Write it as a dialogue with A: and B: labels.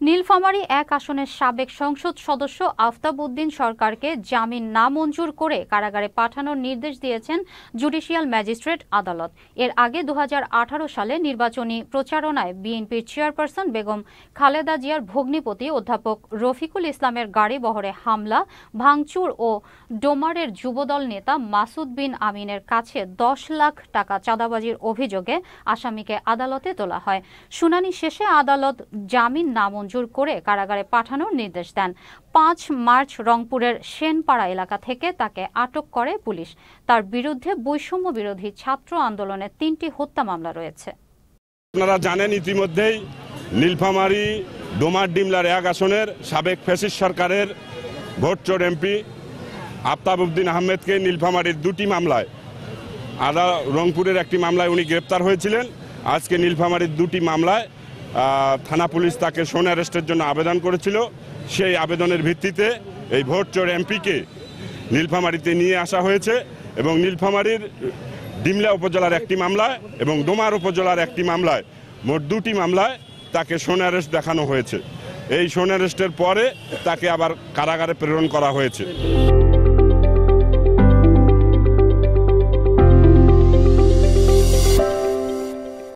A: নীলফামারী ১ আসনের সাবেক সংসদ সদস্য আফতাব উদ্দিন সরকারকে জামিন নামঞ্জুর করে কারাগারে পাঠানোর নির্দেশ দিয়েছেন জুডিশিয়াল ম্যাজিস্ট্রেট আদালত। এর আগে ২০১৮ সালে নির্বাচনী প্রচারণায় বিএনপির চেয়ারপারসন বেগম খালেদা জিয়ার ভগ্নিপতি অধ্যাপক রফিকুল ইসলামের গাড়িবহরে হামলা, ভাঙচুর ও ডোমারের যুবদল নেতা মাসুদ বিন আমিনের কাছে ১০ লাখ টাকা চাঁদাবাজির অভিযোগে আসামিকে আদালতে তোলা হয়। শুনানি শেষে আদালত জামিন নামঞ্জুর করে কারাগারে পাঠানোর নির্দেশ দেন। ৫ মার্চ রংপুরের সেনপাড়া এলাকা থেকে তাকে আটক করে পুলিশ। তার বিরুদ্ধে বৈষম্য বিরোধী ছাত্র আন্দোলনের ৩টি হত্যা মামলা রয়েছে।
B: আপনারা জানেন ইতিমধ্যেই নীলফামারী ডোমার-ডিমলার ১ আসনের সাবেক ফ্যাসিস্ট সরকারের ভোটচোর এমপি আফতাব উদ্দিন আহমেদকে নীলফামারীর ২টি মামলায়, রংপুরের একটি মামলায় উনি গ্রেপ্তার হয়েছিলেন। আজকে নীলফামারীর ২টি মামলায় থানা পুলিশ তাকে সোন অ্যারেস্টের জন্য আবেদন করেছিল। সেই আবেদনের ভিত্তিতে এই ভোটচোর এমপিকে নীলফামারীতে নিয়ে আসা হয়েছে এবং নীলফামারীর ডিমলা উপজেলার একটি মামলায় এবং ডোমার উপজেলার একটি মামলায়, মোট ২টি মামলায় তাকে সোন অ্যারেস্ট দেখানো হয়েছে। এই সোন অ্যারেস্টের পরে তাকে আবার কারাগারে প্রেরণ করা হয়েছে।